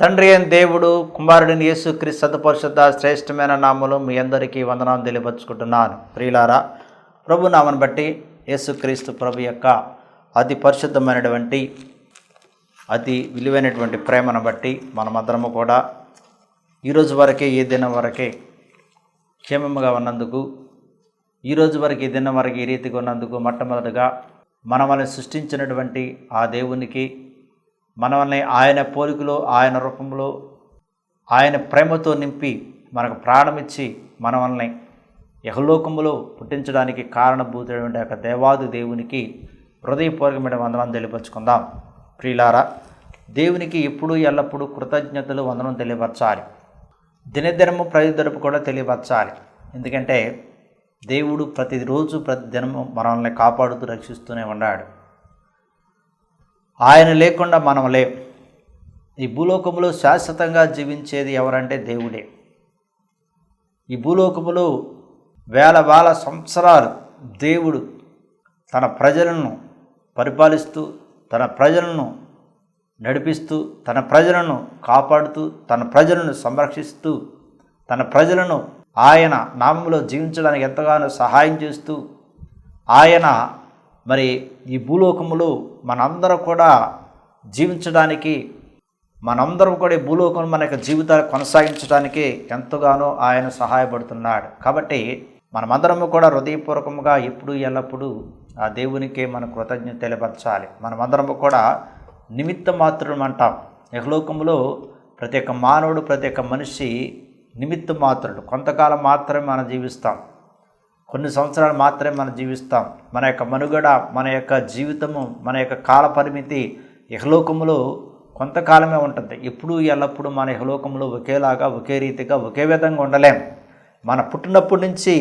తండ్రి అయిన దేవుడు కుమారుడిని యేసుక్రీస్తు సత్పరిశుద్ధ శ్రేష్టమైన నామములో మీ అందరికీ వందనాలు తెలియపరుచుకుంటున్నాను. ప్రియులారా, ప్రభు నామను బట్టి యేసుక్రీస్తు ప్రభు యొక్క అతి పరిశుద్ధమైనటువంటి అతి విలువైనటువంటి ప్రేమను బట్టి మనమందరము కూడా ఈరోజు వరకే ఈ దినం వరకే క్షేమముగా ఉన్నందుకు, ఈరోజు వరకు ఈ దినం వరకు ఈ రీతిగా ఉన్నందుకు మొట్టమొదటిగా మనల్ని సృష్టించినటువంటి ఆ దేవునికి, మనల్ని ఆయన పోలికలో, ఆయన రూపంలో, ఆయన ప్రేమతో నింపి మనకు ప్రాణమిచ్చి మనల్ని యహలోకములో పుట్టించడానికి కారణభూతుడైన యొక్క దేవాది దేవునికి హృదయపూర్వకమైన వందనం తెలియపరుచుకుందాం. ప్రియులారా, దేవునికి ఎప్పుడూ ఎల్లప్పుడూ కృతజ్ఞతలు వందనం తెలియపరచాలి. దినదినము ప్రతిదినము కూడా తెలియపరచాలి. ఎందుకంటే దేవుడు ప్రతిరోజు ప్రతిదినము మనల్ని కాపాడుతూ రక్షిస్తూనే ఉన్నాడు. ఆయన లేకుండా మనం లేం. ఈ భూలోకములో శాశ్వతంగా జీవించేది ఎవరంటే దేవుడే. ఈ భూలోకములో వేల సంవత్సరాలు దేవుడు తన ప్రజలను పరిపాలిస్తూ, తన ప్రజలను నడిపిస్తూ, తన ప్రజలను కాపాడుతూ, తన ప్రజలను సంరక్షిస్తూ, తన ప్రజలను ఆయన నామములో జీవించడానికి ఎంతగానో సహాయం చేస్తూ, ఆయన మరి ఈ భూలోకములో మనందరం కూడా జీవించడానికి, మనందరం కూడా ఈ భూలోకం మన యొక్క జీవితాలు కొనసాగించడానికి ఎంతగానో ఆయన సహాయపడుతున్నాడు. కాబట్టి మనమందరము కూడా హృదయపూర్వకంగా ఎప్పుడు ఎల్లప్పుడూ ఆ దేవునికే మన కృతజ్ఞత తెలియపరచాలి. మనమందరము కూడా నిమిత్త మాత్రులం అంటాం. యహలోకములో ప్రతి ఒక్క మానవుడు, ప్రతి ఒక్క మనిషి నిమిత్త మాత్రుడు. కొంతకాలం మాత్రమే మనం జీవిస్తాం, కొన్ని సంవత్సరాలు మాత్రమే మనం జీవిస్తాం. మన యొక్క మనుగడ, మన యొక్క జీవితము, మన యొక్క కాల పరిమితి యహలోకములో కొంతకాలమే ఉంటుంది. ఎప్పుడు ఎల్లప్పుడూ మన యహలోకములో ఒకేలాగా, ఒకే రీతిగా, ఒకే విధంగా ఉండలేం. మన పుట్టినప్పటి నుంచి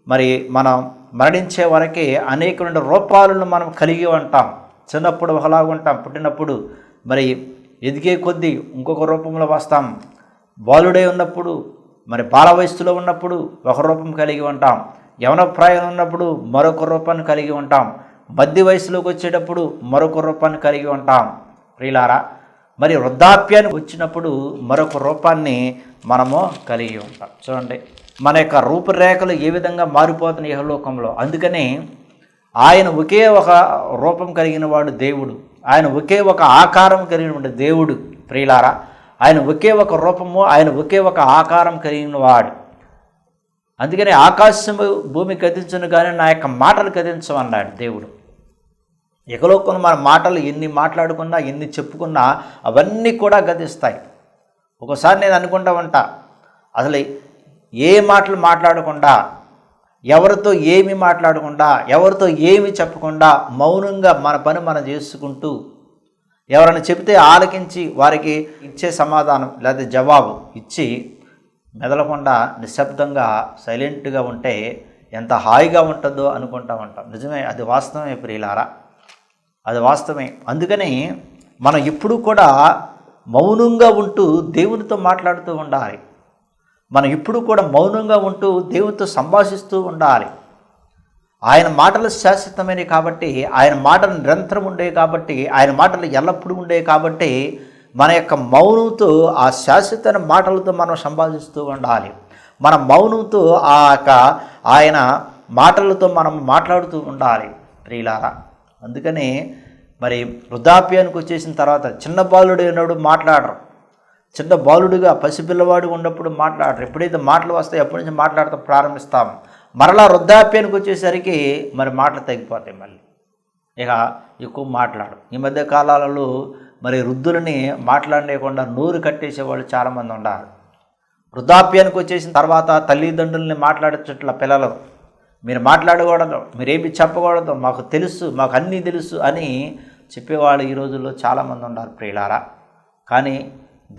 మరి మనం మరణించే వరకే అనేకమైన రూపాలను మనం కలిగి ఉంటాం. చిన్నప్పుడు ఒకలాగా ఉంటాం, పుట్టినప్పుడు మరి ఎదిగే కొద్దీ ఇంకొక రూపంలో వస్తాం. బాలుడై ఉన్నప్పుడు, మరి బాల వయస్సులో ఉన్నప్పుడు ఒక రూపం కలిగి ఉంటాం. యవన ప్రాయం ఉన్నప్పుడు మరొక రూపాన్ని కలిగి ఉంటాం. మధ్య వయసులోకి వచ్చేటప్పుడు మరొక రూపాన్ని కలిగి ఉంటాం. ప్రియులారా, మరి వృద్ధాప్యానికి వచ్చినప్పుడు మరొక రూపాన్ని మనము కలిగి ఉంటాం. చూడండి, మన యొక్క రూపురేఖలు ఏ విధంగా మారిపోతున్నాయి యహలోకంలో. అందుకని ఆయన ఒకే ఒక రూపం కలిగిన వాడు దేవుడు. ఆయన ఒకే ఒక ఆకారం కలిగిన దేవుడు. ప్రియులారా, ఆయన ఒకే ఒక రూపము, ఆయన ఒకే ఒక ఆకారం కలిగిన వాడు. అందుకని ఆకాశము భూమి గతించను కానీ నా యొక్క మాటలు గతించమన్నాడు దేవుడు. యహలోకంలో మన మాటలు ఎన్ని మాట్లాడుకున్నా, ఎన్ని చెప్పుకున్నా అవన్నీ కూడా గతిస్తాయి. ఒకసారి నేను అనుకుంటా ఉంటా, అసలు ఏ మాటలు మాట్లాడకుండా, ఎవరితో ఏమి మాట్లాడకుండా, ఎవరితో ఏమి చెప్పకుండా మౌనంగా మన పని మనం చేసుకుంటూ, ఎవరైనా చెబితే ఆలకించి వారికి ఇచ్చే సమాధానం లేదా జవాబు ఇచ్చి మెదలకుండా నిశ్శబ్దంగా సైలెంట్గా ఉంటే ఎంత హాయిగా ఉంటుందో అనుకుంటా ఉంటాం. నిజమే, అది వాస్తవమే ప్రియులారా, అది వాస్తవమే. అందుకని మనం ఎప్పుడూ కూడా మౌనంగా ఉంటూ దేవునితో మాట్లాడుతూ ఉండాలి. మనం ఎప్పుడు కూడా మౌనంగా ఉంటూ దేవునితో సంభాషిస్తూ ఉండాలి. ఆయన మాటలు శాశ్వతమైనవి కాబట్టి, ఆయన మాటలు నిరంతరం ఉండేవి కాబట్టి, ఆయన మాటలు ఎల్లప్పుడూ ఉండేవి కాబట్టి మన యొక్క మౌనంతో, ఆ శాశ్వత మాటలతో మనం సంభాషిస్తూ ఉండాలి. మన మౌనంతో ఆయన మాటలతో మనం మాట్లాడుతూ ఉండాలి ప్రియులారా. అందుకని మరి వృద్ధాప్యానికి వచ్చేసిన తర్వాత చిన్న బాలుడు అయినప్పుడు మాట్లాడరు. చిన్న బాలుడుగా పసిపిల్లవాడు ఉన్నప్పుడు మాట్లాడరు. ఎప్పుడైతే మాటలు వస్తాయో అప్పటి నుంచి మాట్లాడటం ప్రారంభిస్తాం. మరలా వృద్ధాప్యానికి వచ్చేసరికి మరి మాటలు తగ్గిపోతాయి. మళ్ళీ ఇక ఎక్కువ మాట్లాడు. ఈ మధ్య కాలాలలో మరి వృద్ధులని మాట్లాడలేకుండా నోరు కట్టేసేవాళ్ళు చాలామంది ఉన్నారు. వృద్ధాప్యానికి వచ్చేసిన తర్వాత తల్లిదండ్రులని మాట్లాడేటట్ల పిల్లలు, మీరు మాట్లాడకూడదు, మీరేమి చెప్పకూడదు, మాకు తెలుసు, మాకు అన్నీ తెలుసు అని చెప్పేవాళ్ళు ఈ రోజుల్లో చాలామంది ఉన్నారు ప్రియులారా. కానీ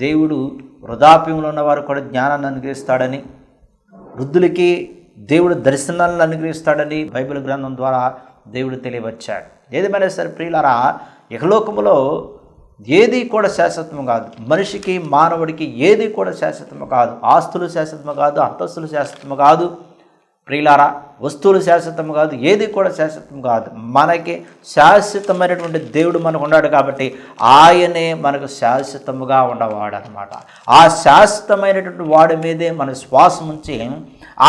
దేవుడు వృద్ధాప్యంలో ఉన్నవారు కూడా జ్ఞానాన్ని అనుగ్రహిస్తాడని, వృద్ధులకి దేవుడు దర్శనాలను అనుగ్రహిస్తాడని బైబిల్ గ్రంథం ద్వారా దేవుడు తెలియవచ్చాడు. ఏదేమైనా సరే ప్రియులారా, యహలోకములో ఏది కూడా శాశ్వతం కాదు. మనిషికి, మానవుడికి ఏది కూడా శాశ్వతం కాదు. ఆస్తులు శాశ్వతం కాదు, అంతస్తులు శాశ్వతం కాదు ప్రియులారా. వస్తువులు శాశ్వతం కాదు, ఏది కూడా శాశ్వతం కాదు. మనకి శాశ్వతమైనటువంటి దేవుడు మనకు ఉన్నాడు కాబట్టి ఆయనే మనకు శాశ్వతముగా ఉండవాడు అనమాట. ఆ శాశ్వతమైనటువంటి వాడి మీదే మన శ్వాసం ఉంచి,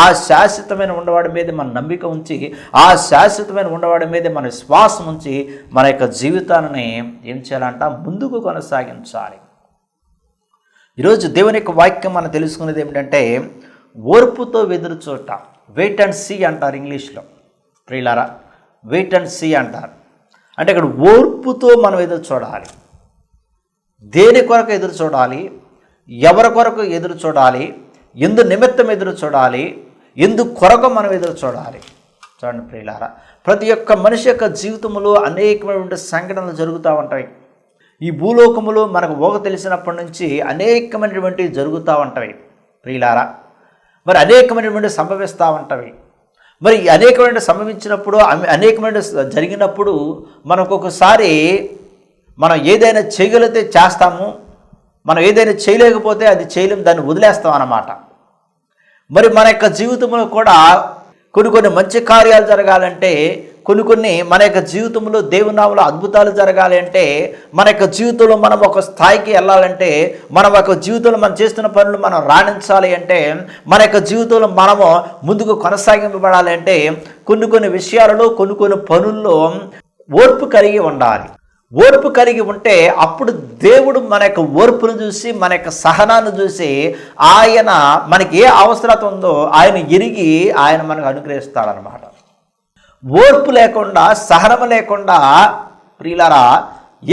ఆ శాశ్వతమైన ఉండవాడి మీద మన నమ్మిక ఉంచి, ఆ శాశ్వతమైన ఉండవాడి మీద మన శ్వాసం ఉంచి మన యొక్క జీవితాన్ని ఏం చేయాలంట, ముందుకు కొనసాగించాలి. ఈరోజు దేవుని యొక్క వాక్యం మనం తెలుసుకునేది ఏమిటంటే, ఓర్పుతో ఎదురు చూట, వెయిట్ అండ్ సీ అంటారు ఇంగ్లీష్లో. ప్రియులారా, వెయిట్ అండ్ సీ అంటారు. అంటే ఇక్కడ ఓర్పుతో మనం ఎదురు చూడాలి. దేని కొరకు ఎదురు చూడాలి, ఎవరి కొరకు ఎదురు చూడాలి, ఎందు నిమిత్తం ఎదురు చూడాలి, ఎందు కొరకు మనం ఎదురు చూడాలి. చూడండి ప్రియులారా, ప్రతి ఒక్క మనిషి యొక్క జీవితంలో అనేకమైనటువంటి సంఘటనలు జరుగుతూ ఉంటాయి. ఈ భూలోకములో మనకు ఊహ తెలిసినప్పటి నుంచి అనేకమైనటువంటి జరుగుతూ ఉంటాయి ప్రియులారా. మరి అనేకమైనటువంటి సంభవిస్తూ ఉంటాయి. మరి అనేకమైన సంభవించినప్పుడు, అనేకమైన జరిగినప్పుడు మనకు ఒకసారి మనం ఏదైనా చేయగలిగితే చేస్తాము, మనం ఏదైనా చేయలేకపోతే అది చేయలేము, దాన్ని వదిలేస్తాం అన్నమాట. మరి మన యొక్క జీవితంలో కూడా కొన్ని మంచి కార్యాలు జరగాలంటే, కొన్ని మన యొక్క జీవితంలో దేవుని నామములో అద్భుతాలు జరగాలి అంటే, మన యొక్క జీవితంలో మనం ఒక స్థాయికి వెళ్ళాలంటే, మన యొక్క జీవితంలో మనం చేస్తున్న పనులు మనం రాణించాలి అంటే, మన యొక్క జీవితంలో మనము ముందుకు కొనసాగింపబడాలి అంటే, కొన్ని విషయాలలో కొన్ని పనుల్లో ఓర్పు కలిగి ఉండాలి. ఓర్పు కలిగి ఉంటే అప్పుడు దేవుడు మన యొక్క ఓర్పును చూసి, మన యొక్క సహనాన్ని చూసి, ఆయన మనకి ఏ అవసరత ఉందో ఆయన ఎరిగి ఆయన మనకు అనుగ్రహిస్తాడనమాట. ఓర్పు లేకుండా, సహనము లేకుండా ప్రియులారా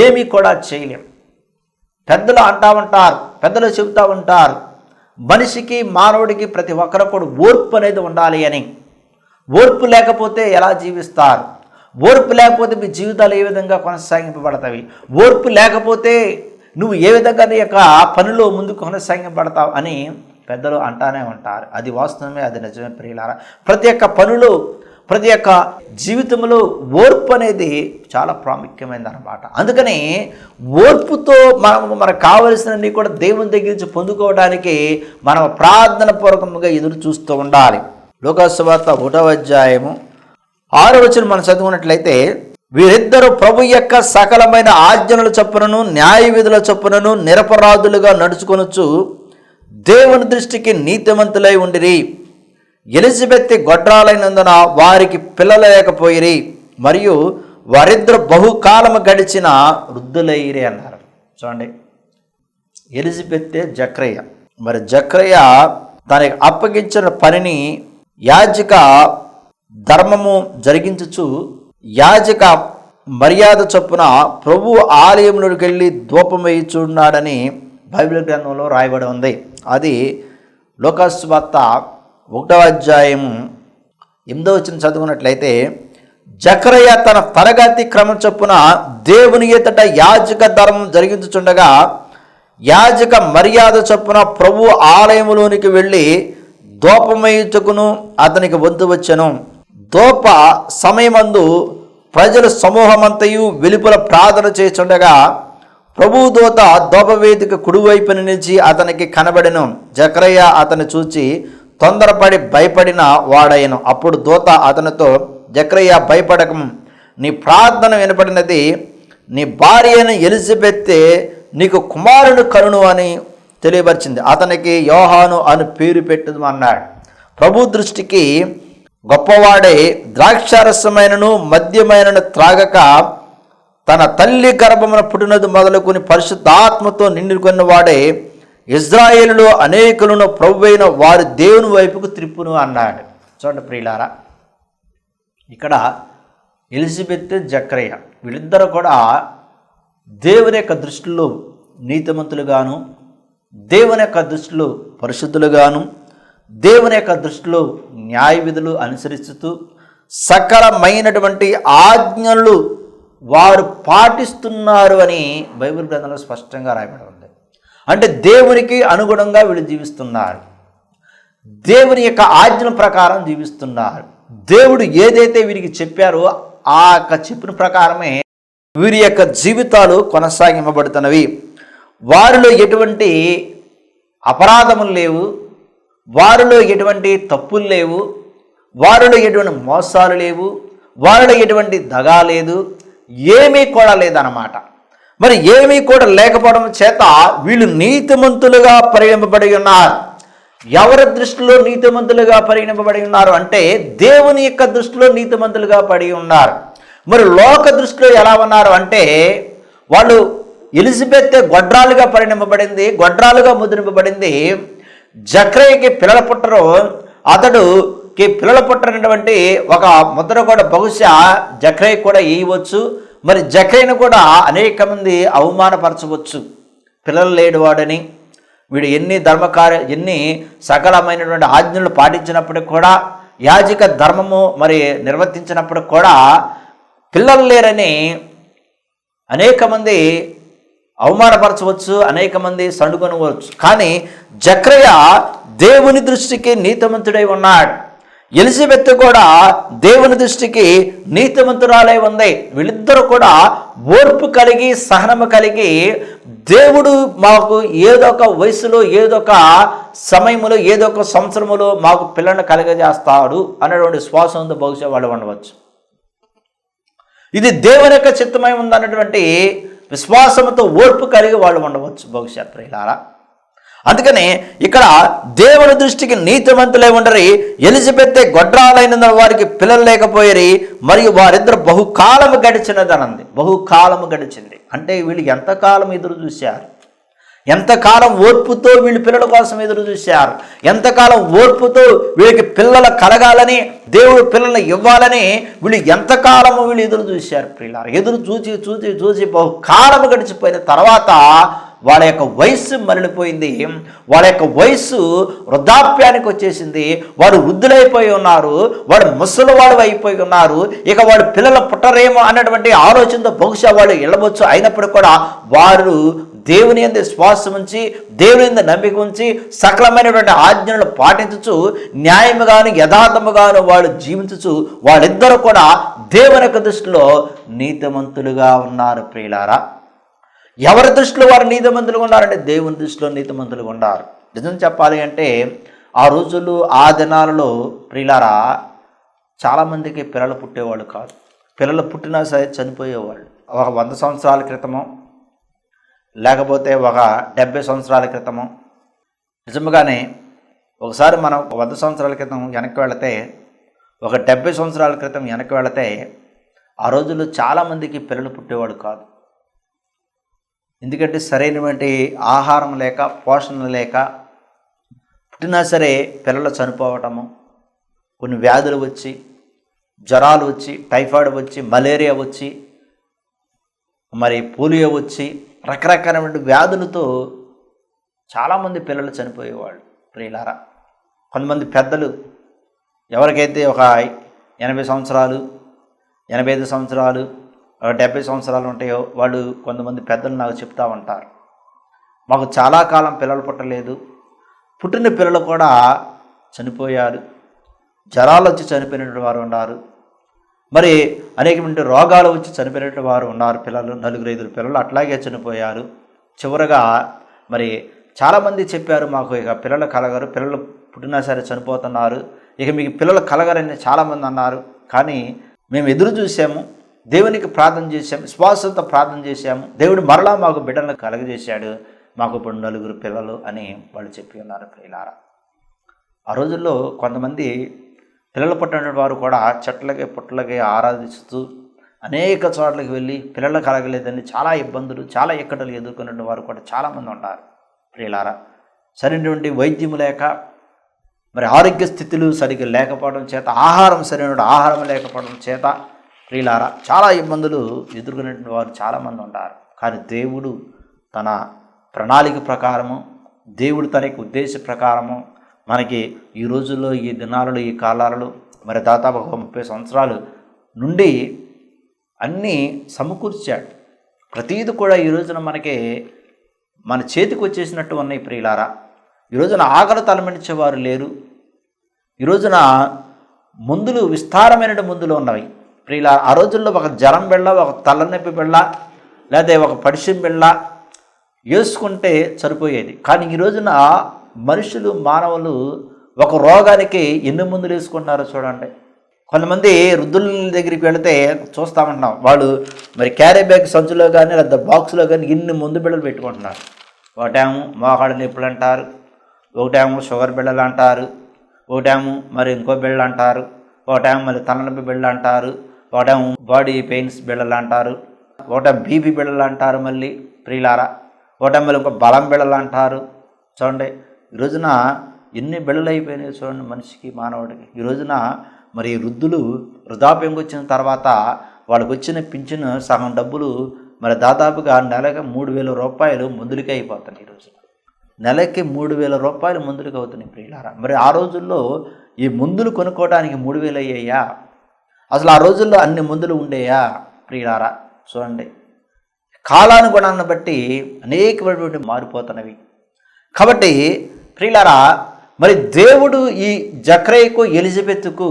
ఏమీ కూడా చేయలేం. పెద్దలు అంటూ ఉంటారు, పెద్దలు చెబుతూ ఉంటారు, మనిషికి మానవుడికి ప్రతి ఒక్కరు కూడా ఓర్పు అనేది ఉండాలి అని. ఓర్పు లేకపోతే ఎలా జీవిస్తారు? ఓర్పు లేకపోతే మీ జీవితాలు ఏ విధంగా కొనసాగింపబడతాయి? ఓర్పు లేకపోతే నువ్వు ఏ విధంగా నీ యొక్క పనిలో ముందుకు కొనసాగింపబడతావు అని పెద్దలు అంటానే ఉంటారు. అది వాస్తవమే, అది నిజమే ప్రియులారా. ప్రతి ఒక్క పనులు, ప్రతి ఒక్క జీవితంలో ఓర్పు అనేది చాలా ప్రాముఖ్యమైనది అనమాట. అందుకని ఓర్పుతో మనకు కావలసినవి కూడా దేవుని దగ్గర నుంచి పొందుకోవడానికి మనం ప్రార్థన పూర్వకంగా ఎదురు చూస్తూ ఉండాలి. లూకాసు సువార్త 1వ అధ్యాయము 6వ వచనం మనం చదువుకున్నట్లయితే, వీరిద్దరూ ప్రభు యొక్క సకలమైన ఆజ్ఞల చొప్పునను న్యాయ విధుల చొప్పునను నిరపరాధులుగా నడుచుకొనొచ్చు దేవుని దృష్టికి నీతిమంతులై ఉండిరి. ఎలిజబెత్ గొడ్రాలైనందున వారికి పిల్లలు లేకపోయిరి, మరియు వారిద్దరు బహుకాలము గడిచిన వృద్ధులైరి అన్నారు. చూడండి, ఎలిజబెత్తే జక్రయ్య. మరి జక్రయ్య తనకి అప్పగించిన పనిని యాజక ధర్మము జరిగించుచు, యాజక మర్యాద చొప్పున ప్రభు ఆలయంలోకి వెళ్ళి ధూపం వేయుచున్నాడని బైబిల్ గ్రంథంలో రాయబడి ఉంది. అది లూకాసు వార్త 1వ అధ్యాయము 8వ వచనం చదువుకున్నట్లయితే, జకరయ్య తన తరగతి క్రమం చొప్పున దేవుని ఎదుట యాజక ధర్మం జరిగించుచుండగా, యాజక మర్యాద చొప్పున ప్రభు ఆలయములోనికి వెళ్ళి ధూపమేయుటకును అతనికి వంతు వచ్చెను. ధూప సమయమందు ప్రజల సమూహమంతయు వెలుపల ప్రార్థన చేస్తుండగా ప్రభు దూత ధూపవేదిక కుడివైపున నిలిచి అతనికి కనబడెను. జకరయ్య అతను చూచి తొందరపడి భయపడిన వాడయ్యను. అప్పుడు దూత అతనితో, జకరయ్య భయపడకము, నీ ప్రార్థన వినపడినది, నీ భార్య అయిన ఎలిజబెత్తే నీకు కుమారుడు కనును అని తెలియపరిచింది. అతనికి యోహాను అని పేరు పెట్టదు అన్నాడు. ప్రభు దృష్టికి గొప్పవాడే ద్రాక్షారసమైనను మద్యమైనను త్రాగక తన తల్లి గర్భమున పుట్టినది మొదలుకొని పరిశుద్ధాత్మతో నిండుకున్న వాడే ఇజ్రాయేలులో అనేకులను ప్రభువైన వారి దేవుని వైపుకు త్రిప్పును అన్నాడు. చూడండి ప్రియులారా, ఇక్కడ ఎలిజబెత్, జకరయ్య వీళ్ళిద్దరూ కూడా దేవుని యొక్క దృష్టిలో నీతిమంతులుగాను, దేవుని యొక్క దృష్టిలో పరిశుద్ధులుగాను, దేవుని యొక్క దృష్టిలో న్యాయ విధులు అనుసరిస్తూ సకలమైనటువంటి ఆజ్ఞలు వారు పాటిస్తున్నారు అని బైబిల్ గ్రంథంలో స్పష్టంగా రాయబడి ఉంది. అంటే దేవునికి అనుగుణంగా వీళ్ళు జీవిస్తున్నారు, దేవుని యొక్క ఆజ్ఞల ప్రకారం జీవిస్తున్నారు. దేవుడు ఏదైతే వీరికి చెప్పారో ఆ యొక్క చెప్పిన ప్రకారమే వీరి యొక్క జీవితాలు కొనసాగింపబడుతున్నవి. వారిలో ఎటువంటి అపరాధములు లేవు, వారిలో ఎటువంటి తప్పులు లేవు, వారిలో ఎటువంటి మోసాలు లేవు, వారిలో ఎటువంటి దగా లేదు, ఏమీ కూడా లేదన్నమాట. మరి ఏమీ కూడా లేకపోవడం చేత వీళ్ళు నీతిమంతులుగా పరిగణింపబడి ఉన్నారు. ఎవరి దృష్టిలో నీతిమంతులుగా పరిగణింపబడి ఉన్నారు అంటే దేవుని యొక్క దృష్టిలో నీతిమంతులుగా పడి ఉన్నారు. మరి లోక దృష్టిలో ఎలా ఉన్నారు అంటే వాళ్ళు ఎలిజబెత్ గొడ్రాలుగా పరిగణింపబడింది, గొడ్రాలుగా ముద్రింపబడింది. జక్రయ్యకి పిల్లల పుట్టరు, అతడుకి పిల్లల పుట్టనటువంటి ఒక ముద్ర కూడా బహుశా జక్రయ్య కూడా వేయవచ్చు. మరి జక్రయ్యను కూడా అనేక మంది అవమానపరచవచ్చు. పిల్లలు లేడు వాడని, వీడు ఎన్ని సకలమైనటువంటి ఆజ్ఞలు పాటించినప్పటికి కూడా, యాజక ధర్మము మరి నిర్వర్తించినప్పుడు కూడా పిల్లలు లేరని అనేక మంది అవమానపరచవచ్చు, అనేక మంది సణుగొనవచ్చు. కానీ జక్రయ్య దేవుని దృష్టికి నీతిమంతుడై ఉన్నాడు. ఎలిజబెత్ కూడా దేవుని దృష్టికి నీతిమంతురాలై ఉంది. వీళ్ళిద్దరూ కూడా ఓర్పు కలిగి సహనము కలిగి దేవుడు మాకు ఏదొక వయసులో, ఏదొక సమయంలో, ఏదొక సంవత్సరములో మాకు పిల్లలను కలగజేస్తాడు అన్నటువంటి శ్వాసంతో బహుశా వాళ్ళు ఉండవచ్చు. ఇది దేవుని యొక్క చిత్తమై ఉందన్నటువంటి విశ్వాసంతో ఓర్పు కలిగి వాళ్ళు ఉండవచ్చు బహుశా ప్రియులారా. అందుకని ఇక్కడ దేవుని దృష్టికి నీతిమంతులై ఉండరి. ఎలిజబెత్ గొడ్రాలైన వారికి పిల్లలు లేకపోయి మరియు వారిద్దరు బహుకాలము గడిచినదనంది. బహుకాలము గడిచింది అంటే వీళ్ళు ఎంతకాలం ఎదురు చూశారు, ఎంతకాలం ఓర్పుతో వీళ్ళు పిల్లల కోసం ఎదురు చూశారు, ఎంతకాలం ఓర్పుతో వీళ్ళకి పిల్లలు కలగాలని, దేవుడు పిల్లల్ని ఇవ్వాలని వీళ్ళు ఎంతకాలము వీళ్ళు ఎదురు చూశారు ప్రియులారా. ఎదురు చూచి చూచి చూచి బహుకాలము గడిచిపోయిన తర్వాత వాళ్ళ యొక్క వయస్సు మరలిపోయింది. వాళ్ళ యొక్క వయస్సు వృద్ధాప్యానికి వచ్చేసింది. వాడు వృద్ధులైపోయి ఉన్నారు, వాడు ముసలివాడు అయిపోయి ఉన్నారు. ఇక వాడు పిల్లలు పుట్టరేమో అన్నటువంటి ఆలోచనతో బహుశా వాళ్ళు వెళ్ళవచ్చు. అయినప్పుడు కూడా వారు దేవుని యందు విశ్వాసం ఉంచి, దేవుని యందు నమ్మిక ఉంచి, సకలమైనటువంటి ఆజ్ఞలను పాటించుచు, న్యాయముగాను యథార్థముగాను వాళ్ళు జీవించుచు, వాళ్ళిద్దరూ కూడా దేవుని యొక్క దృష్టిలో నీతిమంతులుగా ఉన్నారు ప్రియులారా. ఎవరి దృష్టిలో వారు నీతిమంతులుగా ఉన్నారంటే దేవుని దృష్టిలో నీతిమంతులుగా ఉన్నారు. నిజం చెప్పాలి అంటే ఆ రోజుల్లో, ఆ దినాలలో ప్రియులారా చాలామందికి పిల్లలు పుట్టేవాళ్ళు కాదు. పిల్లలు పుట్టినా సరే చనిపోయేవాళ్ళు. ఒక 100 సంవత్సరాల క్రితమో లేకపోతే ఒక 70 సంవత్సరాల క్రితమో. నిజంగానే ఒకసారి మనం 100 సంవత్సరాల క్రితం వెనక్కి వెళితే, ఒక 70 సంవత్సరాల క్రితం వెనక్కి వెళితే ఆ రోజుల్లో చాలామందికి పిల్లలు పుట్టేవాడు కాదు. ఎందుకంటే సరైనటువంటి ఆహారం లేక, పోషణ లేక, పుట్టినా సరే పిల్లలు చనిపోవటము, కొన్ని వ్యాధులు వచ్చి, జ్వరాలు వచ్చి, టైఫాయిడ్ వచ్చి, మలేరియా వచ్చి, మరి పోలియో వచ్చి, రకరకాలైన వ్యాధులతో చాలామంది పిల్లలు చనిపోయేవాళ్ళు ప్రియులారా. కొంతమంది పెద్దలు ఎవరికైతే ఒక 80 సంవత్సరాలు, 85 సంవత్సరాలు, 70 సంవత్సరాలు ఉంటాయో వాళ్ళు కొంతమంది పెద్దలు నాకు చెప్తా ఉంటారు, మాకు చాలా కాలం పిల్లలు పుట్టలేదు, పుట్టిన పిల్లలు కూడా చనిపోయారు, జ్వరాలు వచ్చి చనిపోయినటువంటి వారు ఉన్నారు, మరి అనేకమంది రోగాలు వచ్చి చనిపోయినటువంటి వారు ఉన్నారు. పిల్లలు 4-5 పిల్లలు అట్లాగే చనిపోయారు. చివరగా మరి చాలామంది చెప్పారు, మాకు ఇక పిల్లలు కలగరు, పిల్లలు పుట్టినా సరే చనిపోతున్నారు, ఇక మీకు పిల్లలు కలగరని చాలామంది అన్నారు. కానీ మేము ఎదురు చూసాము, దేవునికి ప్రార్థన చేశాము, విశ్వాసంతో ప్రార్థన చేశాము, దేవుడు మరలా మాకు బిడ్డలను కలగజేశాడు, మాకు ఇప్పుడు 4 పిల్లలు అని వాళ్ళు చెప్పి ఉన్నారు ప్రియులారా. ఆ రోజుల్లో కొంతమంది పిల్లలు పుట్టిన వారు కూడా చెట్లకి పుట్టలకి ఆరాధిస్తూ అనేక చోట్లకి వెళ్ళి పిల్లలు కలగలేదని చాలా ఇబ్బందులు, చాలా ఇక్కడలు ఎదుర్కొనే వారు కూడా చాలామంది ఉంటారు ప్రియులారా. సరైనటువంటి వైద్యం లేక, మరి ఆరోగ్య స్థితులు సరిగ్గా లేకపోవడం చేత, సరైన ఆహారం లేకపోవడం చేత ప్రియులారా చాలా ఇబ్బందులు ఎదుర్కొనేటువంటి వారు చాలామంది ఉంటారు. కానీ దేవుడు తన ప్రణాళిక ప్రకారము, దేవుడు తన ఉద్దేశ ప్రకారము మనకి ఈ రోజుల్లో, ఈ దినాలలో, ఈ కాలాలలో మరి దాదాపు 30 సంవత్సరాలు నుండి అన్నీ సమకూర్చాడు. ప్రతీది కూడా ఈ రోజున మనకి మన చేతికి వచ్చేసినట్టు ఉన్నాయి ప్రియులారా. ఈ రోజున ఆకలి తలమనిచ్చేవారు లేరు. ఈ రోజున మందులు, విస్తారమైన మందులు ఉన్నవి ప్రియులారా. ఆ రోజుల్లో ఒక జ్వరం బిళ్ళ, ఒక తలనొప్పి బిళ్ళ, లేదా ఒక పడిశం బిళ్ళ వేసుకుంటే సరిపోయేది. కానీ ఈ రోజున మనుషులు, మానవులు ఒక రోగానికి ఎన్ని మందులు వేసుకుంటున్నారో చూడండి. కొంతమంది వృద్ధుల దగ్గరికి వెళితే చూస్తామంటున్నాం, వాళ్ళు మరి క్యారీ బ్యాగ్ సంచులో కానీ లేదా బాక్స్లో కానీ ఇన్ని మందు బిళ్ళలు పెట్టుకుంటున్నారు. ఒకటేమో మోకాళ్ళ నొప్పులు అంటారు, ఒకటేమో షుగర్ బిళ్ళలు అంటారు, ఒకటేమో మరి ఇంకో బిళ్ళలు అంటారు, ఒకటేమో మళ్ళీ తలనొప్పి బిళ్ళలు అంటారు, ఒకటేమో బాడీ పెయిన్స్ బిళ్ళలు అంటారు, ఒకటేమో బీపీ బిళ్ళలు అంటారు, మళ్ళీ ప్రియులారా ఒకటేమో మళ్ళీ ఇంకో బలం బిళ్ళలు అంటారు. చూడండి ఈ రోజున ఎన్ని బిళ్ళలు అయిపోయినాయి చూడండి మనిషికి, మానవుడికి. ఈ రోజున మరి వృద్ధులు వృద్ధాప్యంకి వచ్చిన తర్వాత వాళ్ళకి వచ్చిన పింఛను సగం డబ్బులు మరి దాదాపుగా నెలకి 3,000 రూపాయలు మందులకే అయిపోతున్నాయి. ఈ రోజున నెలకి 3,000 రూపాయలు మందులకి అవుతున్నాయి ప్రియులారా. మరి ఆ రోజుల్లో ఈ మందులు కొనుక్కోవడానికి 3,000 అయ్యాయా? అసలు ఆ రోజుల్లో అన్ని మందులు ఉండేయా ప్రియులారా? చూడండి కాలానుగుణాన్ని బట్టి అనేకమైనటువంటి మారిపోతున్నవి. కాబట్టి ప్రియులారా మరి దేవుడు ఈ జక్రయ్యకు ఎలిజబెత్కు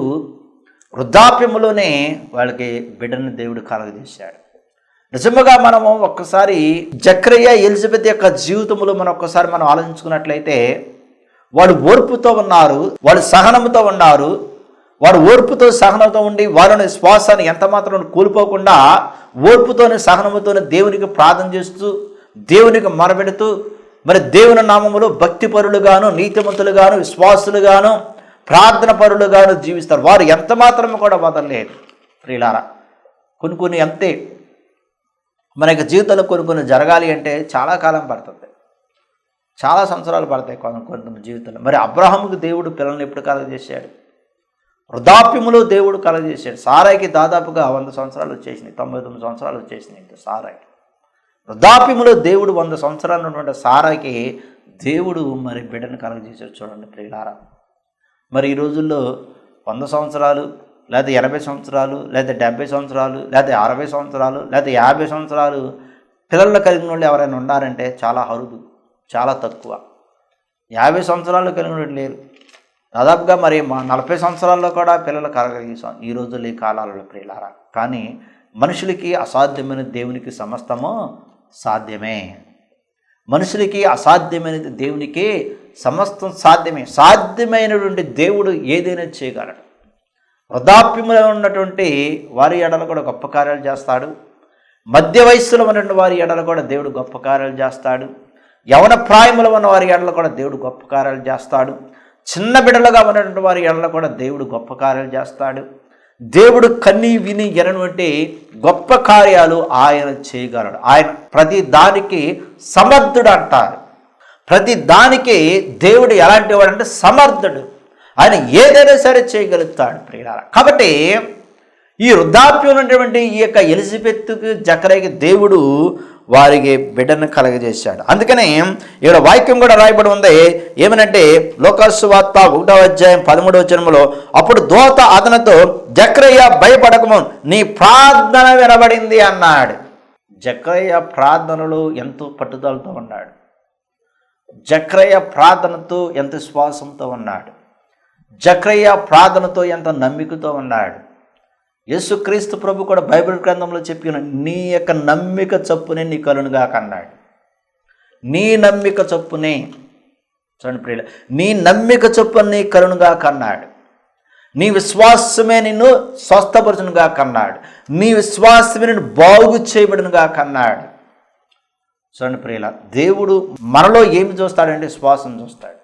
వృద్ధాప్యములోనే వాళ్ళకి బిడ్డని దేవుడు కలగజేశాడు. నిజముగా మనము ఒక్కసారి జక్రయ్య ఎలిజబెత్ యొక్క జీవితంలో మనం ఆలోచించుకున్నట్లయితే వాళ్ళు ఓర్పుతో ఉన్నారు, వాళ్ళు సహనంతో ఉన్నారు. వాడు ఓర్పుతో సహనంతో ఉండి వారిని శ్వాసాన్ని ఎంత మాత్రం కోల్పోకుండా ఓర్పుతోనే సహనముతోనే దేవునికి ప్రార్థన చేస్తూ దేవునికి మొరపెడుతూ మరి దేవుని నామములో భక్తిపరులుగాను నీతిమంతులుగాను విశ్వాసులుగాను ప్రార్థన పరులుగాను జీవిస్తారు. వారు ఎంత మాత్రం కూడా వదలలేదు ప్రియులారా. కొన్ని అంతే మన యొక్క జీవితంలో కొన్ని జరగాలి అంటే చాలా కాలం పడుతుంది, చాలా సంవత్సరాలు పడతాయి కొన్ని జీవితంలో. మరి అబ్రహాముకు దేవుడు పిల్లల్ని ఎప్పుడు కలగజేశాడు? వృద్ధాప్యములో దేవుడు కలగజేశాడు. సారాయికి దాదాపుగా 100 సంవత్సరాలు వచ్చేసినాయి, 99 సంవత్సరాలు వచ్చేసినాయి సారాయికి. వృద్ధాప్యములో దేవుడు 100 సంవత్సరాలు ఉన్నటువంటి సారాకి దేవుడు మరి బిడ్డను కలగజేశాడు. చూడండి ప్రియులారా. మరి ఈ రోజుల్లో 100 సంవత్సరాలు లేదా 80 సంవత్సరాలు లేదా 70 సంవత్సరాలు లేదా 60 సంవత్సరాలు లేదా 50 సంవత్సరాలు పిల్లలు కలిగిన వాళ్ళు ఎవరైనా ఉన్నారంటే చాలా అరుదు, చాలా తక్కువ. 50 సంవత్సరాలు కలిగిన వాళ్ళు లేరు. దాదాపుగా మరి 40 సంవత్సరాల్లో కూడా పిల్లలు కలగజేసాం ఈ రోజుల్లో ఈ కాలాలలో ప్రియులారా. కానీ మనుషులకి అసాధ్యమైన దేవునికి సమస్తము సాధ్యమే. మనుషులకి అసాధ్యమైనది దేవునికి సమస్తం సాధ్యమే. సాధ్యమైనటువంటి దేవుడు ఏదైనా చేయగలడు. వృద్ధాప్యంలో ఉన్నటువంటి వారి ఎడల కూడా గొప్ప కార్యాలు చేస్తాడు. మధ్య వయస్సులో ఉన్నటువంటి వారి ఎడల కూడా దేవుడు గొప్ప కార్యాలు చేస్తాడు. యవన ప్రాయములో ఉన్న వారి ఎడల కూడా దేవుడు గొప్ప కార్యాలు చేస్తాడు. చిన్న బిడ్డలుగా ఉన్నటువంటి వారి ఎడల కూడా దేవుడు గొప్ప కార్యాలు చేస్తాడు. దేవుడు కన్ని విని ఎనటువంటి గొప్ప కార్యాలు ఆయన చేయగలడు. ఆయన ప్రతి దానికి సమర్థుడు అంటారు. ప్రతి దానికి దేవుడు ఎలాంటి వాడు అంటే సమర్థుడు. ఆయన ఏదైనా సరే చేయగలుగుతాడు ప్రియులారా. కాబట్టి ఈ వృద్ధాప్యం ఉన్నటువంటి ఈ యొక్క ఎలిజబెత్కి జకరయ్యకి దేవుడు వారికి బిడ్డను కలగజేశాడు. అందుకనే ఇక్కడ వాక్యం కూడా రాయబడి ఉంది. ఏమనంటే లోకాసు వార్త 1వ అధ్యాయం 13వ వచనములో, అప్పుడు దూత అతనితో జకరయ్య భయపడకము, నీ ప్రార్థన వినబడింది అన్నాడు. జకరయ్య ప్రార్థనలో ఎంతో పట్టుదలతో ఉన్నాడు. జకరయ్య ప్రార్థనతో ఎంత విశ్వాసంతో ఉన్నాడు. జకరయ్య ప్రార్థనతో ఎంత నమ్మికతో ఉన్నాడు. యేసుక్రీస్తు ప్రభు కూడా బైబిల్ గ్రంథంలో చెప్పిన నీ యొక్క నమ్మిక చొప్పునే నీ కలునుగాక అన్నాడు. నీ నమ్మిక చొప్పునే, చూడండి ప్రియుల, నీ నమ్మిక చొప్పున నీ కలునుగాక అన్నాడు. నీ విశ్వాసమే నిన్ను స్వస్థపరచునుగాక అన్నాడు. నీ విశ్వాసమే నిన్ను బాగు చేయబడునుగాక అన్నాడు. చూడండి ప్రియుల, దేవుడు మనలో ఏమి చూస్తాడంటే విశ్వాసం చూస్తాడు.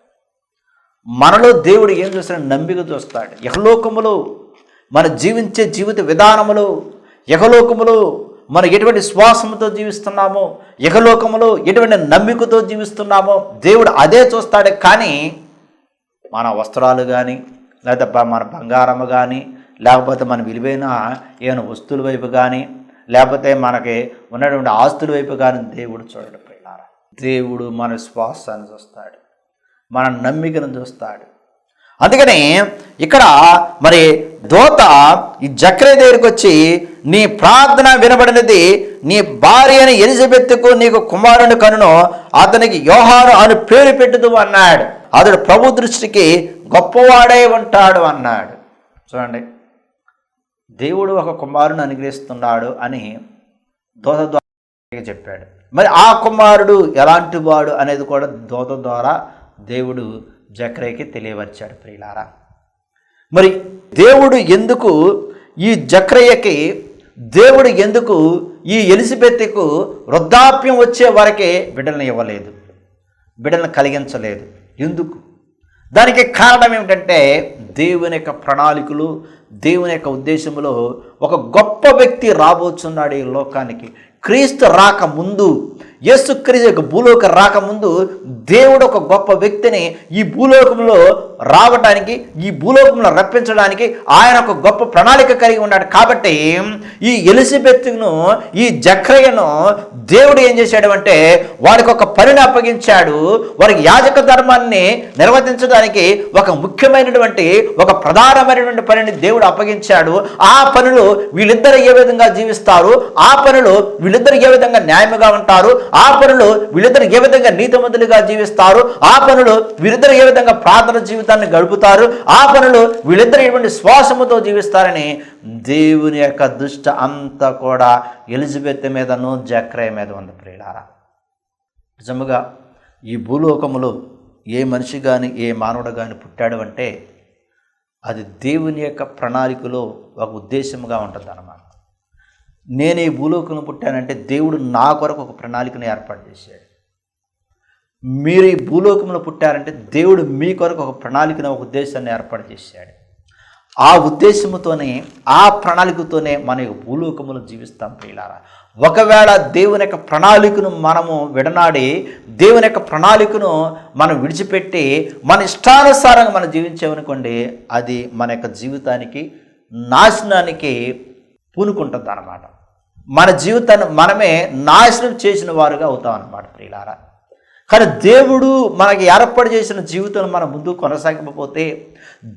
మనలో దేవుడు ఏం చూస్తాడు? నమ్మిక చూస్తాడు. యహలోకములో మన జీవించే జీవిత విధానములో, యహలోకములో మనం ఎటువంటి శ్వాసముతో జీవిస్తున్నామో, యహలోకములో ఎటువంటి నమ్మికతో జీవిస్తున్నామో దేవుడు అదే చూస్తాడే. కానీ మన వస్త్రాలు కానీ లేకపోతే మన బంగారము కానీ లేకపోతే మన విలువైన ఏమైనా వస్తువుల వైపు కానీ లేకపోతే మనకి ఉన్నటువంటి ఆస్తుల వైపు కానీ దేవుడు చూడడు ప్రియులారా. దేవుడు మన శ్వాసాన్ని చూస్తాడు, మన నమ్మికను చూస్తాడు. అందుకని ఇక్కడ మరి దూత ఈ జకరయ్య దగ్గరికి వచ్చి, నీ ప్రార్థన వినబడినది, నీ భార్య అని ఎలిజబెత్కు నీకు కుమారుని కనును, అతనికి యోహాను అని పేరు పెట్టుదు అన్నాడు. అతడు ప్రభు దృష్టికి గొప్పవాడై ఉంటాడు అన్నాడు. చూడండి, దేవుడు ఒక కుమారుని అనుగ్రహిస్తున్నాడు అని దూత ద్వారా చెప్పాడు. మరి ఆ కుమారుడు ఎలాంటి వాడు అనేది కూడా దూత ద్వారా దేవుడు జకర్యాకి తెలియవచ్చాడు ప్రియులారా. మరి దేవుడు ఎందుకు ఈ జకర్యాకి, దేవుడు ఎందుకు ఈ ఎలిజబెత్కు వృద్ధాప్యం వచ్చే వరకే బిడ్డలను ఇవ్వలేదు, బిడ్డలను కలిగించలేదు? ఎందుకు? దానికి కారణం ఏమిటంటే దేవుని యొక్క ప్రణాళికలు, దేవుని యొక్క ఉద్దేశంలో ఒక గొప్ప వ్యక్తి రాబోతున్నాడు ఈ లోకానికి. క్రీస్తు రాకముందు, యేసుక్రీస్తు యొక్క భూలోక రాకముందు దేవుడు ఒక గొప్ప వ్యక్తిని ఈ భూలోకంలో రావడానికి, ఈ భూలోకంలో రప్పించడానికి ఆయన ఒక గొప్ప ప్రణాళిక కలిగి ఉన్నాడు. కాబట్టి ఈ ఎలిజబెత్ను, ఈ జకర్యాను దేవుడు ఏం చేశాడు అంటే వారికి ఒక పనిని అప్పగించాడు. వారికి యాజక ధర్మాన్ని నిర్వర్తించడానికి ఒక ముఖ్యమైనటువంటి, ఒక ప్రధానమైనటువంటి పనిని దేవుడు అప్పగించాడు. ఆ పనులు వీళ్ళిద్దరు ఏ విధంగా జీవిస్తారు, ఆ పనులు వీళ్ళిద్దరు ఏ విధంగా న్యాయముగా ఉంటారు, ఆ పనులు వీళ్ళిద్దరు ఏ విధంగా నీతిమంతులుగా జీవిస్తారు, ఆ పనులు వీళ్ళిద్దరు ఏ విధంగా ప్రార్థన జీవితాన్ని గడుపుతారు, ఆ పనులు వీళ్ళిద్దరు ఎటువంటి శ్వాసముతో జీవిస్తారని దేవుని యొక్క దృష్టి అంతా కూడా ఎలిజబెత్ మీదను జకర్యా మీద ఉంది ప్రియులారా. నిజముగా ఈ భూలోకములో ఏ మనిషి కానీ, ఏ మానవుడు కానీ పుట్టాడు అంటే అది దేవుని యొక్క ప్రణాళికలో ఒక ఉద్దేశముగా ఉంటుంది అన్నమాట. నేను ఈ భూలోకంలో పుట్టానంటే దేవుడు నా కొరకు ఒక ప్రణాళికను ఏర్పాటు చేశాడు. మీరు ఈ భూలోకంలో పుట్టారంటే దేవుడు మీ కొరకు ఒక ప్రణాళికను, ఒక ఉద్దేశాన్ని ఏర్పాటు చేశాడు. ఆ ఉద్దేశంతోనే, ఆ ప్రణాళికతోనే మన ఈ భూలోకంలో జీవిస్తాం ప్రియులారా. ఒకవేళ దేవుని యొక్క ప్రణాళికను మనము విడనాడి, దేవుని యొక్క ప్రణాళికను మనం విడిచిపెట్టి మన ఇష్టానుసారంగా మనం జీవించామనుకోండి, అది మన యొక్క జీవితానికి నాశనానికి పూనుకుంటుంది అన్నమాట. మన జీవితాన్ని మనమే నాశనం చేసిన వారుగా అవుతాం అన్నమాట ప్రియులారా. కానీ దేవుడు మనకి ఏర్పాటు చేసిన జీవితంలో మనం ముందుకు కొనసాగిపోతే,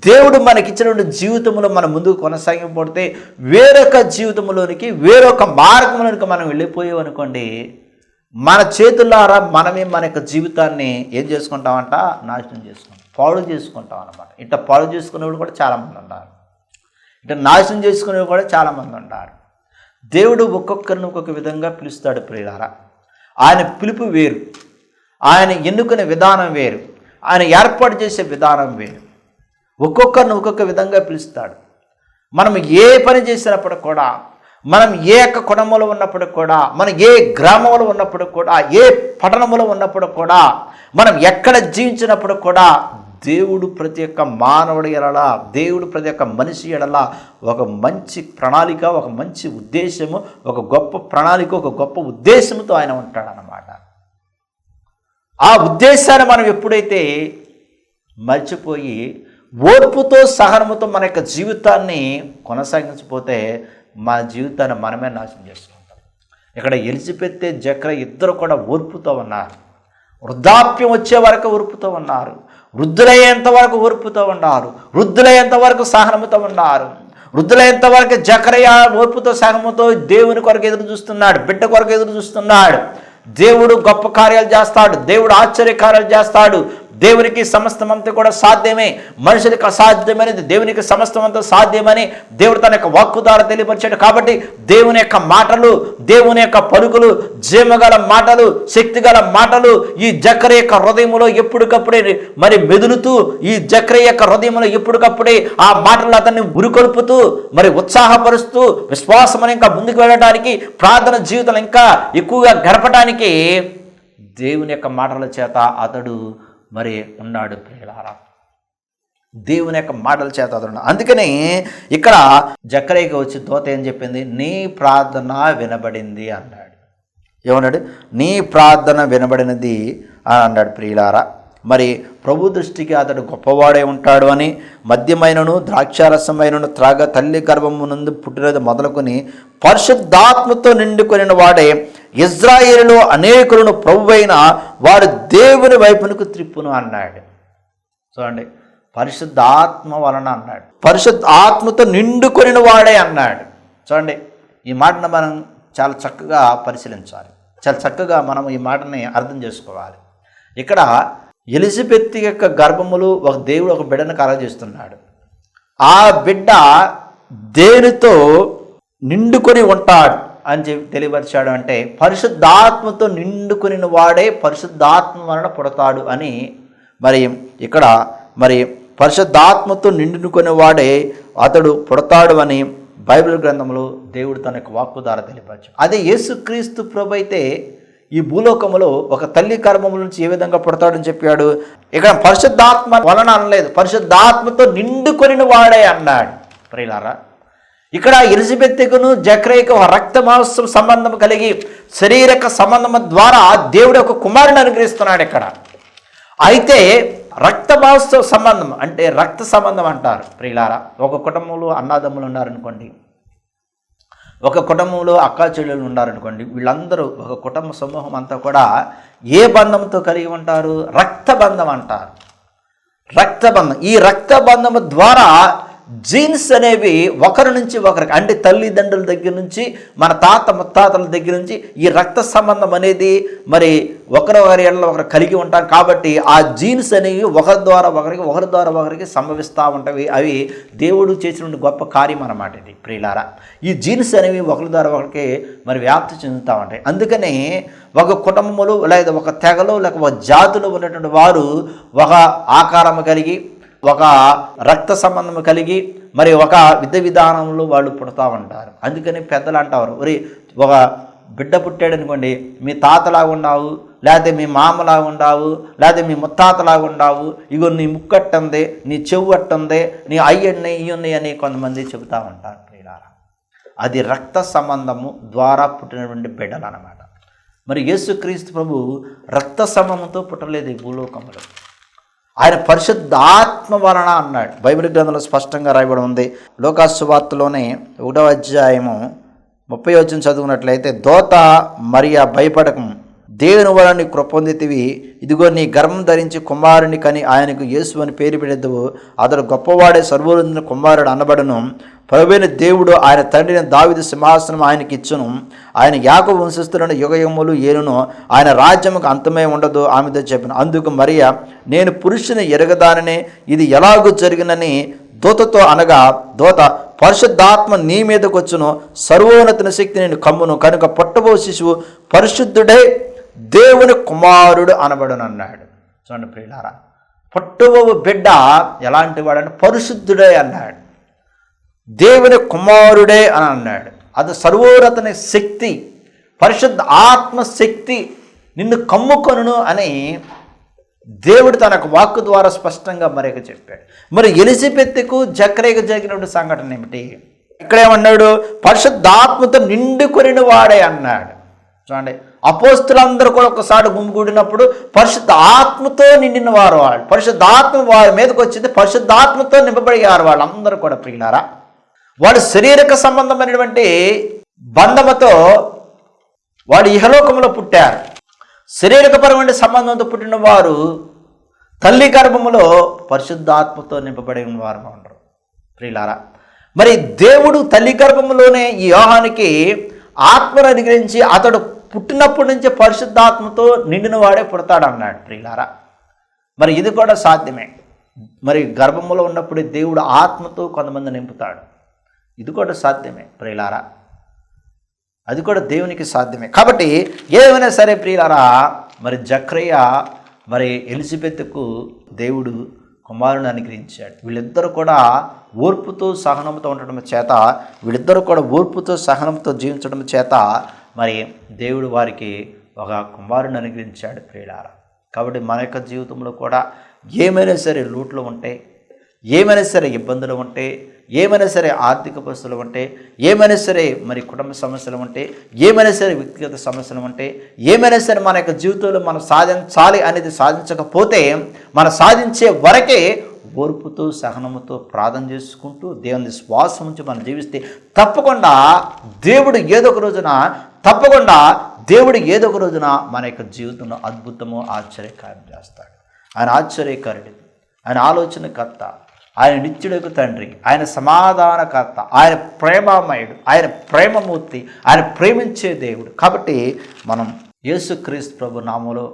దేవుడు మనకిచ్చినటువంటి జీవితంలో మనం ముందుకు కొనసాగిపోతే, వేరొక జీవితంలోనికి, వేరొక మార్గంలోనికి మనం వెళ్ళిపోయామనుకోండి, మన చేతులారా మనమే మన యొక్క జీవితాన్ని ఏం చేసుకుంటామంట? నాశనం చేసుకుంటాం, పాడు చేసుకుంటాం అన్నమాట. ఇట్లా పాడు చేసుకునేవాడు కూడా చాలామంది ఉన్నారు, ఇట్లా నాశనం చేసుకునేవాడు కూడా చాలామంది ఉన్నారు. దేవుడు ఒక్కొక్కరిని ఒక్కొక్క విధంగా పిలుస్తాడు ప్రియులారా. ఆయన పిలుపు వేరు, ఆయన ఎన్నుకునే విధానం వేరు, ఆయన ఏర్పాటు చేసే విధానం వేరు. ఒక్కొక్కరిని ఒక్కొక్క విధంగా పిలుస్తాడు. మనం ఏ పని చేసినప్పుడు కూడా, మనం ఏ యొక్క కుటుంబంలో ఉన్నప్పుడు కూడా, మనం ఏ గ్రామంలో ఉన్నప్పుడు కూడా, ఏ పట్టణంలో ఉన్నప్పుడు కూడా, మనం ఎక్కడ జీవించినప్పుడు కూడా దేవుడు ప్రతి ఒక్క మానవుడి ఎడల, దేవుడు ప్రతి ఒక్క మనిషి ఎడల ఒక మంచి ప్రణాళిక, ఒక మంచి ఉద్దేశము, ఒక గొప్ప ప్రణాళిక, ఒక గొప్ప ఉద్దేశంతో ఆయన ఉంటాడనమాట. ఆ ఉద్దేశాన్ని మనం ఎప్పుడైతే మర్చిపోయి ఓర్పుతో, సహనముతో మన యొక్క జీవితాన్ని కొనసాగించకపోతే మన జీవితాన్ని మనమే నాశనం చేసుకుంటాం. ఇక్కడ ఎలిజబెత్, జకర్యా ఇద్దరు కూడా ఓర్పుతో ఉన్నారు. వృద్ధాప్యం వచ్చే వరకు ఓర్పుతో ఉన్నారు, వృద్ధులయ్యేంత వరకు ఓర్పుతో ఉన్నారు, వృద్ధులయ్యేంత వరకు సహనముతో ఉన్నారు. వృద్ధులయ్యేంత వరకు జకర్యా ఓర్పుతో, సహనముతో దేవుని కొరకు ఎదురు చూస్తున్నాడు, బిడ్డ కొరకు ఎదురు చూస్తున్నాడు. దేవుడు గొప్ప కార్యాలు చేస్తాడు, దేవుడు ఆశ్చర్య కార్యాలు చేస్తాడు. దేవునికి సమస్తమంతా కూడా సాధ్యమే, మనుషులకు అసాధ్యమైనది దేవునికి సమస్తమంతా సాధ్యమని దేవుడు తన యొక్క వాక్కు ద్వారా తెలియపరిచాడు. కాబట్టి దేవుని యొక్క మాటలు, దేవుని యొక్క పలుకులు, జీవగల మాటలు, శక్తిగల మాటలు ఈ జకర్యా యొక్క హృదయంలో ఎప్పటికప్పుడే మరి మెదులుతూ, ఈ జకర్యా యొక్క హృదయంలో ఎప్పటికప్పుడే ఆ మాటలు అతన్ని ఉరికొల్పుతూ, మరి ఉత్సాహపరుస్తూ, విశ్వాసమని ఇంకా ముందుకు వెళ్ళడానికి, ప్రార్థన జీవితం ఇంకా ఎక్కువగా గడపడానికి దేవుని యొక్క మాటల చేత అతడు మరి ఉన్నాడు ప్రియులారా. దేవుని యొక్క మాటల చేత అతడు. అందుకని ఇక్కడ జకర్యాకి వచ్చి దూత ఏం చెప్పింది? నీ ప్రార్థన వినబడింది అన్నాడు. ఏమన్నాడు? నీ ప్రార్థన వినబడినది అని అన్నాడు ప్రియులారా. మరి ప్రభు దృష్టికి అతడు గొప్పవాడే ఉంటాడు అని, మద్యమైనను ద్రాక్షారసమైనను త్రాగ, తల్లి గర్భము నుండి పుట్టినది మొదలుకొని పరిశుద్ధాత్మతో నిండుకొనిన వాడే ఇజ్రాయేలులో అనేకులను ప్రభువైన వాడు దేవుని వైపునకు త్రిప్పును అన్నాడు. చూడండి, పరిశుద్ధాత్మ వలన అన్నాడు, పరిశుద్ధాత్మతో నిండుకొనిన వాడే అన్నాడు. చూడండి, ఈ మాటను మనం చాలా చక్కగా పరిశీలించాలి, చాలా చక్కగా మనం ఈ మాటని అర్థం చేసుకోవాలి. ఇక్కడ ఎలిజబెత్ యొక్క గర్భములు ఒక దేవుడు ఒక బిడ్డను కలగజేస్తున్నాడు. ఆ బిడ్డ దేనితో నిండుకొని ఉంటాడు అని చెప్పి తెలియపరిచాడు అంటే, పరిశుద్ధాత్మతో నిండుకొని వాడే పరిశుద్ధాత్మ వలన పుడతాడు అని మరి ఇక్కడ మరి పరిశుద్ధాత్మతో నిండుకునే వాడే అతడు పుడతాడు అని బైబిల్ గ్రంథంలో దేవుడు తన యొక్క వాక్కు ద్వారా తెలియపరచు. అదే యేసుక్రీస్తు ప్రభు అయితే ఈ భూలోకములో ఒక తల్లి గర్భముల నుంచి ఏ విధంగా పుడతాడని చెప్పాడు. ఇక్కడ పరిశుద్ధాత్మ వలన అనలేదు, పరిశుద్ధాత్మతో నిండుకొని వాడే అన్నాడు. ప్రియులారా, ఇక్కడ ఎలిజబెత్తుకును జక్రియకు రక్త మాంస సంబంధం కలిగి శారీరక సంబంధం ద్వారా దేవుడు ఒక కుమారుని అనుగ్రహిస్తున్నాడు ఇక్కడ. అయితే రక్త మాంస సంబంధం అంటే రక్త సంబంధం అంటారు. ప్రియులారా, ఒక కుటుంబంలో అన్నాదమ్ములు ఉన్నారనుకోండి, ఒక కుటుంబంలో అక్కా చెల్లెలు ఉన్నారనుకోండి, వీళ్ళందరూ ఒక కుటుంబ సమూహం అంతా కూడా ఏ బంధంతో కలిగి ఉంటారు? రక్తబంధం అంటారు. రక్తబంధం. ఈ రక్తబంధము ద్వారా జీన్స్ అనేవి ఒకరి నుంచి ఒకరికి, అంటే తల్లిదండ్రుల దగ్గర నుంచి మన తాత ముత్తాతల దగ్గర నుంచి ఈ రక్త సంబంధం అనేది మరి ఒకరి ఏళ్ళలో ఒకరు కలిగి ఉంటాం. కాబట్టి ఆ జీన్స్ అనేవి ఒకరి ద్వారా ఒకరికి సంభవిస్తూ ఉంటాయి. అవి దేవుడు చేసిన గొప్ప కార్యం అన్నమాట ఇది. ప్రియులారా, ఈ జీన్స్ అనేవి ఒకరి ద్వారా ఒకరికి మరి వ్యాప్తి చెందుతూ ఉంటాయి. అందుకని ఒక కుటుంబములు లేదా ఒక తెగలో లేక ఒక జాతిలో ఉన్నటువంటి వారు ఒక ఆకారం కలిగి ఒక రక్త సంబంధం కలిగి మరి ఒక విధానంలో వాళ్ళు పుడతా ఉంటారు. అందుకని పెద్దలు అంటారు, ఒరే ఒక బిడ్డ పుట్టాడు అనుకోండి, మీ తాతలాగా ఉన్నావు, లేకపోతే మీ మామలాగా ఉండావు, లేకపోతే మీ ముత్తాతలాగా ఉండావు, ఇగో నీ ముక్కట్టుంది, నీ చెవు అట్టుంది, నీ అయ్యన్ని ఇయ్యున్నాయి అని కొంతమంది చెబుతూ ఉంటారు. ప్రియులారా, అది రక్త సంబంధము ద్వారా పుట్టినటువంటి బిడ్డలు అన్నమాట. మరి యేసుక్రీస్తు ప్రభు రక్త సంబంధంతో పుట్టలేదు ఈ భూలోకంలో. ఆయన పరిశుద్ధాత్మ వలన అన్నాడు. బైబిల్ గ్రంథంలో స్పష్టంగా రాయబడి ఉంది. లోకాసు వార్తలోనే 1వ అధ్యాయము 30వ వచనం చదువుకున్నట్లయితే, దోత మరియా భయపడకం, దేవుని వలన కృప పొందితివి, ఇదిగో నీ గర్భం ధరించి కుమారుని కని ఆయనకు యేసు అని పేరు పెడెదవు, అతడు గొప్పవాడే సర్వోన్నతుని కుమారుడు అనబడును. ప్రభువైన దేవుడు ఆయన తండ్రిని దావీదు సింహాసనం ఆయనకి ఇచ్చును, ఆయన యాకోబు వంశస్థులను యుగయుగములు ఏలును, ఆయన రాజ్యముకు అంతమే ఉండదు ఆమెతో చెప్పిన. అందుకు మరియా, నేను పురుషుని ఎరగదాననే ఇది ఎలాగూ జరిగినని దూతతో అనగా, దూత, పరిశుద్ధాత్మ నీ మీదకు వచ్చును, సర్వోన్నతుని శక్తి నేను కమ్మును, కనుక పుట్టబో శిశువు పరిశుద్ధుడే దేవుని కుమారుడు అనబడును అన్నాడు. చూడండి ప్రియులారా, పుట్టబో బిడ్డ ఎలాంటి వాడంటే పరిశుద్ధుడే అన్నాడు, దేవుని కుమారుడే అని అన్నాడు. అది సర్వోన్నతుని శక్తి, పరిశుద్ధ ఆత్మశక్తి నిన్ను కమ్ముకొనును అని దేవుడు తన వాక్కు ద్వారా స్పష్టంగా మరొక చెప్పాడు. మరి ఎలిజబెత్తుకు జక్రియకు జరిగినటువంటి సంఘటన ఏమిటి? ఇక్కడేమన్నాడు? పరిశుద్ధాత్మతో నిండుకొనిన వాడే అన్నాడు. చూడండి, అపోస్తులందరూ కూడా ఒకసారి గుమిగూడినప్పుడు పరిశుద్ధ ఆత్మతో నిండిన వారు వాళ్ళు, పరిశుద్ధాత్మ వారి మీదకి వచ్చింది, పరిశుద్ధాత్మతో నింపబడిగారు వాళ్ళందరూ కూడా. ప్రియులారా, వాళ్ళు శారీరక సంబంధమైనటువంటి బంధముతో వాళ్ళు ఇహలోకంలో పుట్టారు. శారీరకపరమైన సంబంధంతో పుట్టిన వారు తల్లి గర్భములో పరిశుద్ధాత్మతో నింపబడి వారు ఉండరు. ప్రియులారా, మరి దేవుడు తల్లి గర్భములోనే ఈ యోహానికి ఆత్మను అనుగ్రహించి అతడు పుట్టినప్పటి నుంచి పరిశుద్ధాత్మతో నిండిన వాడే పుడతాడు అన్నాడు. ప్రియులారా, మరి ఇది కూడా సాధ్యమే. మరి గర్భములో ఉన్నప్పుడు దేవుడు ఆత్మతో కొంతమంది నింపుతాడు, ఇది కూడా సాధ్యమే. ప్రియులారా, అది కూడా దేవునికి సాధ్యమే. కాబట్టి ఏమైనా సరే ప్రియులారా, మరి జక్రియ మరి ఎలిజబెత్కు దేవుడు కుమారుని అనుగ్రహించాడు. వీళ్ళిద్దరూ కూడా ఓర్పుతో సహనంతో ఉండడం చేత, వీళ్ళిద్దరూ కూడా ఓర్పుతో సహనంతో జీవించడం చేత మరి దేవుడు వారికి ఒక కుమారుని అనుగ్రహించాడు. ప్రియులారా, కాబట్టి మన యొక్క జీవితంలో కూడా ఏమైనా సరే లోట్లు ఉంటే, ఏమైనా సరే ఇబ్బందులు ఉంటే, ఏమైనా సరే ఆర్థిక పరిస్థితులు ఉంటే, ఏమైనా సరే మరి కుటుంబ సమస్యలు ఉంటే, ఏమైనా సరే వ్యక్తిగత సమస్యలు ఉంటే, ఏమైనా సరే మన యొక్క జీవితంలో మనం సాధించాలి అనేది సాధించకపోతే, మనం సాధించే వరకే ఓర్పుతో సహనముతో ప్రార్థన చేసుకుంటూ దేవుని శ్వాసం నుంచి మనం జీవిస్తే తప్పకుండా దేవుడు ఏదో ఒక రోజున మన యొక్క జీవితంలో అద్భుతము ఆశ్చర్యకార్యం చేస్తాడు. ఆయన ఆశ్చర్యకారుడు, ఆయన ఆలోచనకర్త, ఆయన నిత్యుడకు తండ్రి, ఆయన సమాధానకర్త, ఆయన ప్రేమమయుడు, ఆయన ప్రేమమూర్తి, ఆయన ప్రేమించే దేవుడు. కాబట్టి మనం యేసుక్రీస్తు ప్రభు నామములో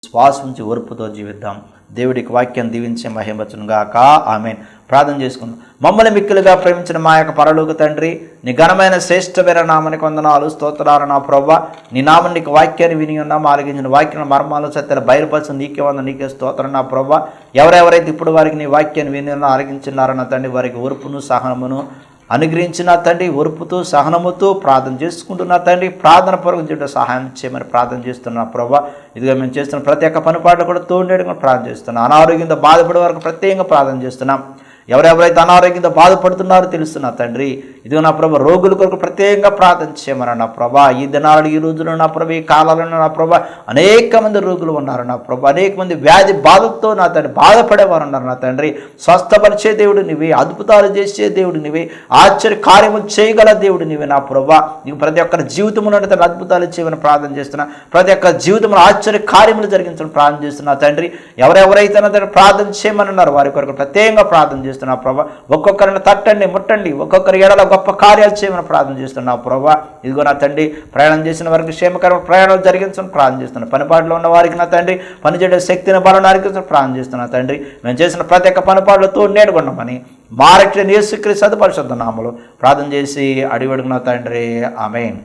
శ్వాస నుంచి ఓర్పుతో జీవిద్దాం. దేవుడికి వాక్యం దీవించే మహిమచునుగాక. ఆమేన్. ప్రార్థన చేసుకుందాం. మమ్మల్ని మిక్కిలుగా ప్రేమించిన మా యొక్క పరలోక తండ్రి, నీ ఘనమైన శ్రేష్టమైన నామానికి వందనాలు, స్తోత్రాలు నా ప్రభువా. నీ నామం నీకు వాక్యాన్ని విని ఉన్నాము, ఆలగించిన వాక్యం మర్మాలు సత్యాలు బయలుపరచు నీకే నీకే స్తోత్రం నా ప్రభువా. ఎవరెవరైతే ఇప్పుడు వారికి నీ వాక్యాన్ని విని ఉన్నా ఆలగించినారో నా తండ్రి, వారికి ఓర్పును సహనమును అనుగ్రహించిన తండ్రి, ఓర్పుతో సహనముతో ప్రార్థన చేసుకుంటున్నా తండ్రి. ప్రార్థన పూర్వకం చేయడం సహాయం చేయమని ప్రార్థన చేస్తున్నా ప్రభా. ఇదిగా మేము చేస్తున్న ప్రతి ఒక్క పనిపాట్లు కూడా తోడేయడం కూడా ప్రార్థన చేస్తున్నాం. అనారోగ్యంతో బాధపడే వరకు ప్రత్యేకంగా ప్రార్థన చేస్తున్నాం. ఎవరెవరైతే అనారోగ్యంతో బాధపడుతున్నారో తెలుస్తున్నా తండ్రి, ఇదిగో నా ప్రభా, రోగుల కొరకు ప్రత్యేకంగా ప్రార్థన చేయమని నా ప్రభా. ఈ దినాలు, ఈ రోజుల్లో నా ప్రభా, ఈ కాలాలను నా ప్రభా, అనేక మంది రోగులు ఉన్నారు నా ప్రభా. అనేక మంది వ్యాధి బాధతో నా తండ్రి బాధపడేవారు ఉన్నారు నా తండ్రి. స్వస్థపరిచే దేవుడు నీవే, అద్భుతాలు చేసే దేవుడు నీవే, ఆశ్చర్య కార్యములు చేయగల దేవుడు నీవే నా ప్రభా. నీకు ప్రతి ఒక్కరి జీవితంలో తన అద్భుతాలు చేయమని ప్రార్థన చేస్తున్నా. ప్రతి ఒక్క జీవితంలో ఆశ్చర్య కార్యములు జరిగించమని ప్రార్థన చేస్తున్నా తండ్రి. ఎవరెవరైతే నా తండ్రి ప్రార్థన చేయమని ఉన్నారు వారి కొరకు ప్రత్యేకంగా ప్రార్థన చేస్తున్నా ప్రభా. ఒక్కొక్కరిని తట్టండి, ముట్టండి, ఒక్కొక్కరి ఎడల గొప్ప కార్యాలు చేయమని ప్రార్థన చేస్తున్నా ప్రభా. ఇదిగో నా తండ్రి, ప్రయాణం చేసిన వారికి క్షేమకరమైన ప్రయాణాలు జరిగించమని ప్రార్థన చేస్తున్నా. పనిపాట్లో ఉన్న వారికి నా తండ్రి పనిచేయడం శక్తిని బలం అరిగించమని ప్రార్థన చేస్తున్నా తండ్రి. మేము చేసిన ప్రతి ఒక్క పనిపాట్లతో నేర్కొన్నామని మా రక్షణ యేసుక్రీస్తు పరిశుద్ధ నామములో ప్రార్థన చేసి అడిగి అడుగున్నా తండ్రి. ఆమేన్.